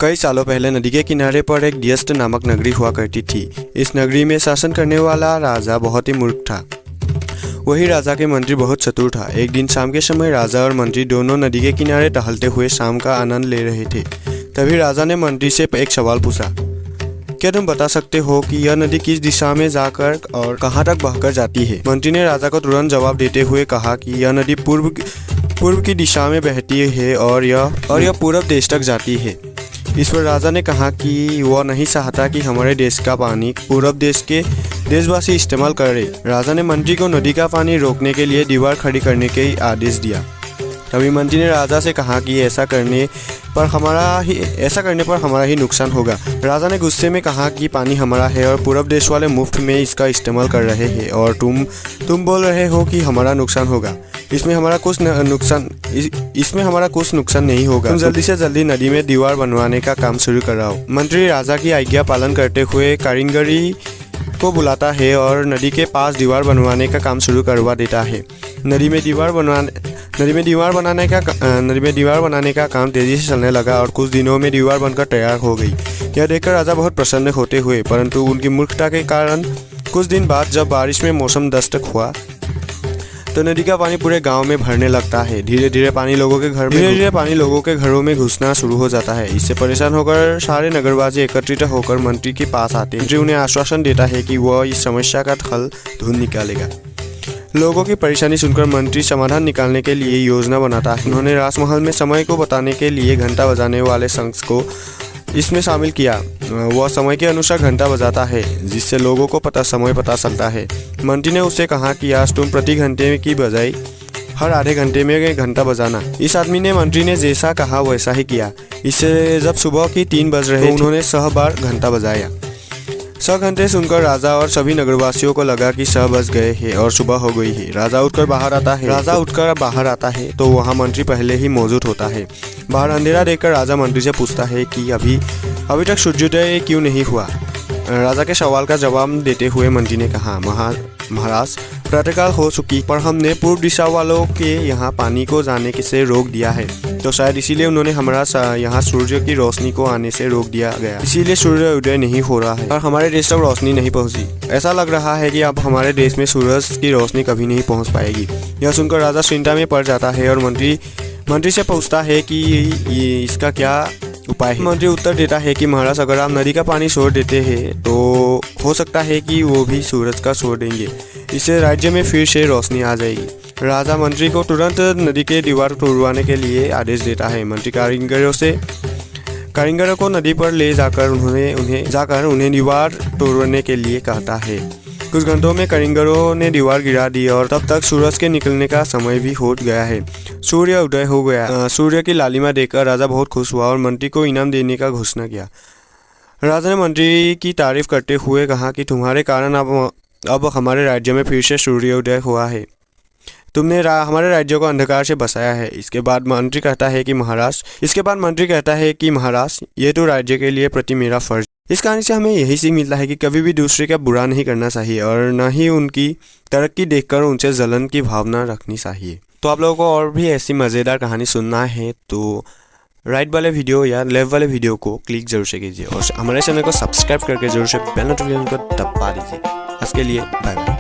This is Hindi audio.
कई सालों पहले नदी के किनारे पर एक दियस्त नामक नगरी हुआ करती थी। इस नगरी में शासन करने वाला राजा बहुत ही मूर्ख था। वही राजा के मंत्री बहुत चतुर था। एक दिन शाम के समय राजा और मंत्री दोनों नदी के किनारे टहलते हुए शाम का आनंद ले रहे थे। तभी राजा ने मंत्री से एक सवाल पूछा, क्या तुम बता सकते हो कि यह नदी किस दिशा में जाकर और कहाँ तक बहकर जाती है? मंत्री ने राजा को तुरंत जवाब देते हुए कहा कि यह नदी पूर्व की दिशा में बहती है और यह पूरब देश तक जाती है। इस पर राजा ने कहा कि वह नहीं चाहता कि हमारे देश का पानी पूरब देश के देशवासी इस्तेमाल करे। राजा ने मंत्री को नदी का पानी रोकने के लिए दीवार खड़ी करने के आदेश दिया। तभी मंत्री ने राजा से कहा कि ऐसा करने पर हमारा ही नुकसान होगा। राजा ने गुस्से में कहा कि पानी हमारा है और पूरब देश वाले मुफ्त में इसका इस्तेमाल कर रहे हैं और तुम बोल रहे हो कि हमारा नुकसान होगा। इसमें हमारा कुछ नुकसान नहीं होगा। तुम जल्दी से जल्दी नदी में दीवार बनवाने का काम शुरू कराओ। मंत्री राजा की आज्ञा पालन करते हुए कारीगरी को बुलाता है और नदी के पास दीवार बनवाने का काम शुरू करवा देता है। नदी में दीवार बनाने का काम तेजी से चलने लगा और कुछ दिनों में दीवार बनकर तैयार हो गई। यह देखकर राजा बहुत प्रसन्न होते हुए, परंतु उनकी मूर्खता के कारण कुछ दिन बाद जब बारिश में मौसम दस्तक हुआ तो नदी का पानी पूरे गांव में भरने लगता है। धीरे धीरे पानी लोगों के घरों में घुसना शुरू हो जाता है। इससे परेशान होकर सारे नगरवासी एकत्रित होकर मंत्री के पास आते हैं। मंत्री उन्हें आश्वासन देता है कि वह इस समस्या का हल ढूंढ निकालेगा। लोगों की परेशानी सुनकर मंत्री समाधान निकालने के लिए योजना बनाता है। उन्होंने राजमहल में समय को बताने के लिए घंटा बजाने वाले शख्स को इसमें शामिल किया। वह समय के अनुसार घंटा बजाता है जिससे लोगों को समय पता चलता है। मंत्री ने उससे कहा कि आज तुम प्रति घंटे की बजाय हर आधे घंटे में घंटा बजाना। इस आदमी ने मंत्री ने जैसा कहा वैसा ही किया। इससे जब सुबह की 3 बज रहे तो उन्होंने 100 बार घंटा बजाया। 100 घंटे सुनकर राजा और सभी नगरवासियों को लगा कि 100 बज गए हैं और सुबह हो गई है। राजा उठकर बाहर आता है तो वहाँ मंत्री पहले ही मौजूद होता है। बाहर अंधेरा देखकर राजा मंत्री से पूछता है कि अभी तक सूर्योदय क्यों नहीं हुआ? राजा के सवाल का जवाब देते हुए मंत्री ने कहा, महाराज, प्रातःकाल हो चुकी पर हमने पूर्व दिशा वालों के यहाँ पानी को जाने से रोक दिया है, तो शायद इसीलिए उन्होंने हमारा यहाँ सूर्य की रोशनी को आने से रोक दिया गया। इसीलिए सूर्य उदय नहीं हो रहा है और हमारे देश तक रोशनी नहीं पहुँची। ऐसा लग रहा है कि अब हमारे देश में सूरज की रोशनी कभी नहीं पहुँच पाएगी। यह सुनकर राजा चिंता में पड़ जाता है और मंत्री से पूछता है कि इसका क्या उपाय है। मंत्री उत्तर देता है कि महाराज, अगर आप नदी का पानी छोड़ देते हैं तो हो सकता है कि वो भी सूरज का छोड़ देंगे। इससे राज्य में फिर से रोशनी आ जाएगी। राजा मंत्री को तुरंत नदी के दीवार तोड़वाने के लिए आदेश देता है। मंत्री कारीगरों को नदी पर ले जाकर उन्हें दीवार तोड़ने के लिए कहता है। कुछ घंटों में कारीगरों ने दीवार गिरा दी और तब तक सूरज के निकलने का समय भी हो गया है। सूर्य उदय हो गया। सूर्य की लालिमा देखकर राजा बहुत खुश हुआ और मंत्री को इनाम देने का घोषणा किया। राजा ने मंत्री की तारीफ करते हुए कहा कि तुम्हारे कारण अब हमारे राज्य में फिर से सूर्योदय हुआ है। तुमने हमारे राज्य को अंधकार से बचाया है। इसके बाद मंत्री कहता है कि महाराज, ये तो राज्य के लिए प्रति मेरा फर्ज। इस कहानी से हमें यही सीख मिलता है कि कभी भी दूसरे का बुरा नहीं करना चाहिए और न ही उनकी तरक्की देखकर उनसे जलन की भावना रखनी चाहिए। तो आप लोगों को और भी ऐसी मज़ेदार कहानी सुनना है तो राइट वाले वीडियो या लेफ्ट वाले वीडियो को क्लिक जरूर से कीजिए और हमारे चैनल को सब्सक्राइब करके जरूर से बेल नोटिफिकेशन को दबा दीजिए। आज के लिए बाय बाय।